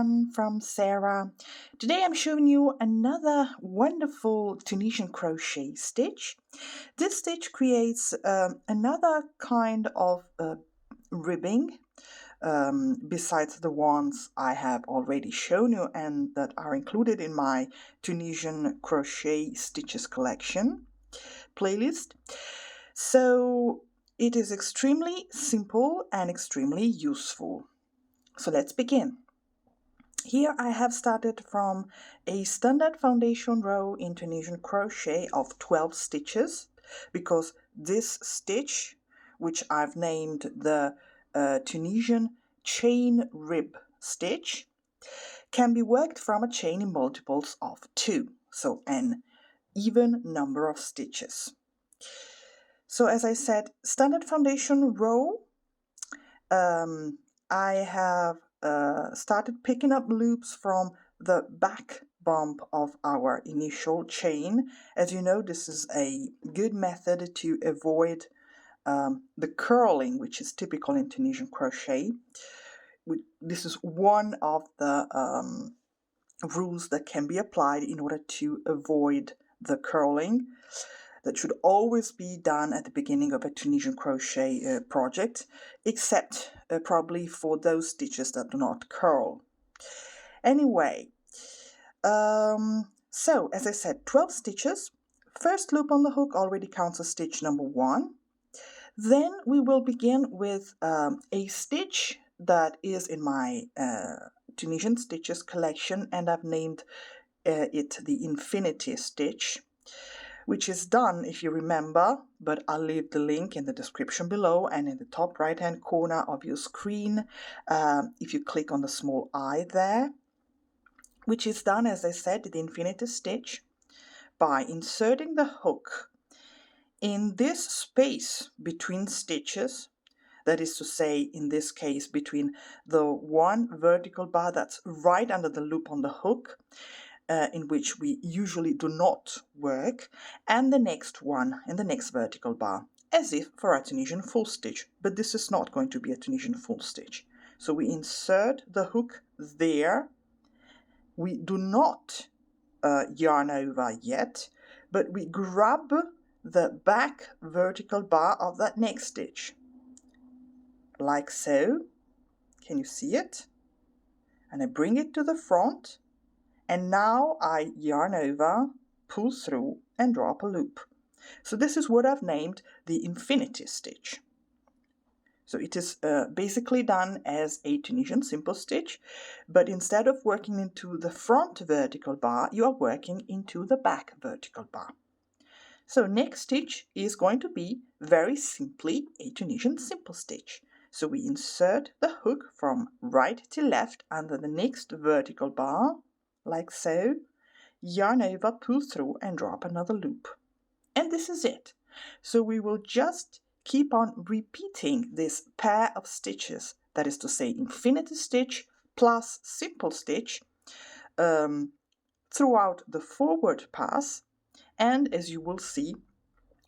everyone, from Sarah. Today I'm showing you another wonderful Tunisian crochet stitch. This stitch creates another kind of ribbing besides the ones I have already shown you and that are included in my Tunisian crochet stitches collection playlist. So it is extremely simple and extremely useful. So let's begin. Here I have started from a standard foundation row in Tunisian crochet of 12 stitches, because this stitch, which I've named the Tunisian Chain Rib Stitch, can be worked from a chain in multiples of 2, so an even number of stitches. So as I said, standard foundation row, I have started picking up loops from the back bump of our initial chain. As you know, this is a good method to avoid the curling, which is typical in Tunisian crochet. This is one of the rules that can be applied in order to avoid the curling. That should always be done at the beginning of a Tunisian crochet project, except probably for those stitches that do not curl. Anyway, so as I said, 12 stitches. First loop on the hook already counts as stitch number 1. Then we will begin with a stitch that is in my Tunisian stitches collection, and I've named it the Infinity Stitch, which is done, if you remember, but I'll leave the link in the description below and in the top right hand corner of your screen if you click on the small eye there, which is done, as I said, the Infinity Stitch, by inserting the hook in this space between stitches, that is to say, in this case, between the one vertical bar that's right under the loop on the hook, in which we usually do not work, and the next one in the next vertical bar, as if for a Tunisian full stitch, but this is not going to be a Tunisian full stitch. So we insert the hook there. We do not yarn over yet, but we grab the back vertical bar of that next stitch, like so. Can you see it? And I bring it to the front. And now I yarn over, pull through, and drop a loop. So this is what I've named the Infinity Stitch. So it is basically done as a Tunisian Simple Stitch, but instead of working into the front vertical bar, you are working into the back vertical bar. So next stitch is going to be very simply a Tunisian Simple Stitch. So we insert the hook from right to left under the next vertical bar, like so, yarn over, pull through, and drop another loop. And this is it. So we will just keep on repeating this pair of stitches, that is to say, Infinity Stitch plus Simple Stitch, throughout the forward pass, and as you will see,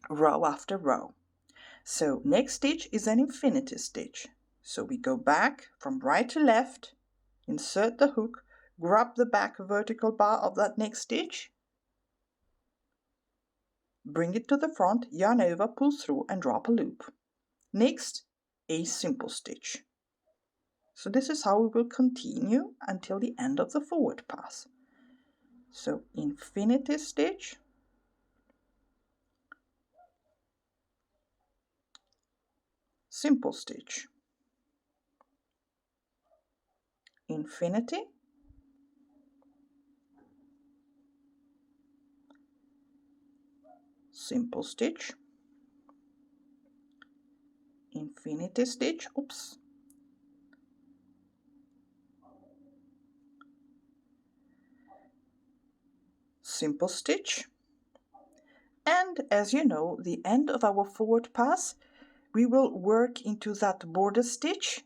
row after row. So next stitch is an Infinity Stitch. So we go back from right to left, insert the hook, grab the back vertical bar of that next stitch, bring it to the front, yarn over, pull through, and drop a loop. Next, a Simple Stitch. So this is how we will continue until the end of the forward pass. So Infinity Stitch, Simple Stitch, Infinity, Simple Stitch, Infinity Stitch, Simple Stitch, and as you know, the end of our forward pass, we will work into that border stitch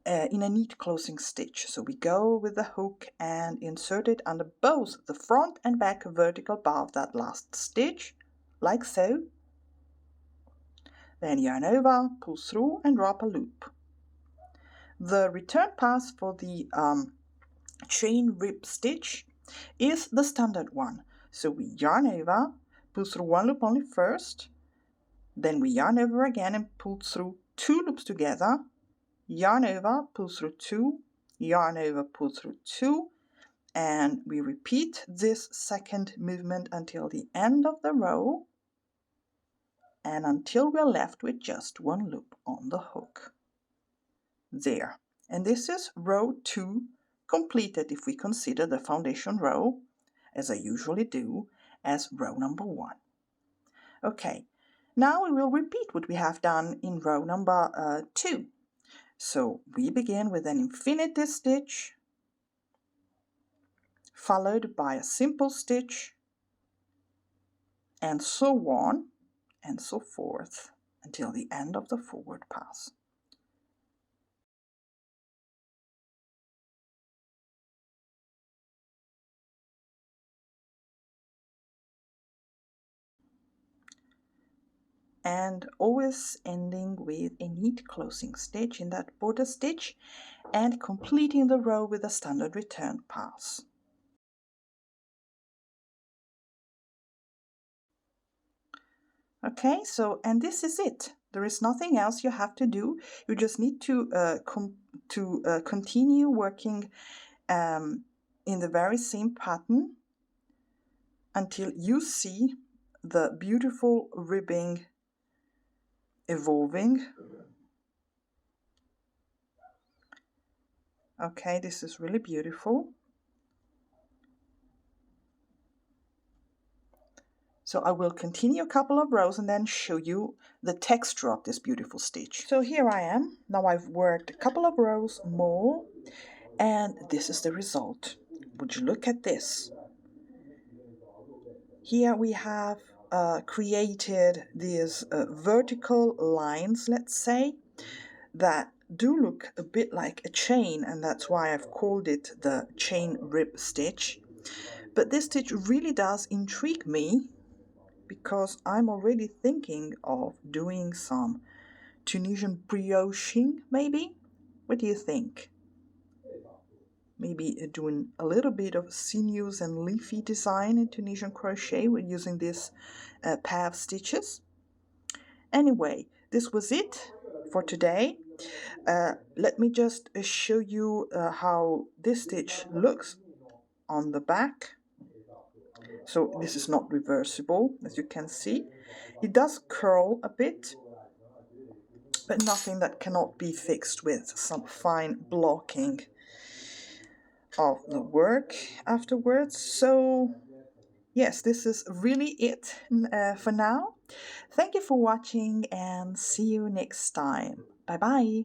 in a neat closing stitch. So we go with the hook and insert it under both the front and back vertical bar of that last stitch, like so. Then yarn over, pull through, and drop a loop. The return pass for the chain rib stitch is the standard one. So we yarn over, pull through one loop only first, then we yarn over again and pull through 2 loops together, yarn over, pull through 2, yarn over, pull through 2, and we repeat this second movement until the end of the row and until we're left with just 1 loop on the hook. There. And this is row 2 completed if we consider the foundation row, as I usually do, as row number 1. Okay, now we will repeat what we have done in row number 2. So we begin with an infinity stitch, followed by a simple stitch, and so on and so forth until the end of the forward pass. And always ending with a neat closing stitch in that border stitch and completing the row with a standard return pass. Okay, so and this is it. There is nothing else you have to do. You just need to continue working in the very same pattern until you see the beautiful ribbing evolving. Okay, this is really beautiful. So I will continue a couple of rows and then show you the texture of this beautiful stitch. So here I am. Now I've worked a couple of rows more and this is the result. Would you look at this? Here we have created these vertical lines, let's say, that do look a bit like a chain, and that's why I've called it the chain rib stitch. But this stitch really does intrigue me because I'm already thinking of doing some Tunisian brioching, maybe? What do you think? Maybe doing a little bit of sinews and leafy design in Tunisian crochet with using this pair of stitches. Anyway, this was it for today. Let me just show you how this stitch looks on the back. So this is not reversible, as you can see. It does curl a bit, but nothing that cannot be fixed with some fine blocking of the work afterwards. So yes, this is really it for now. Thank you for watching and see you next time. Bye bye.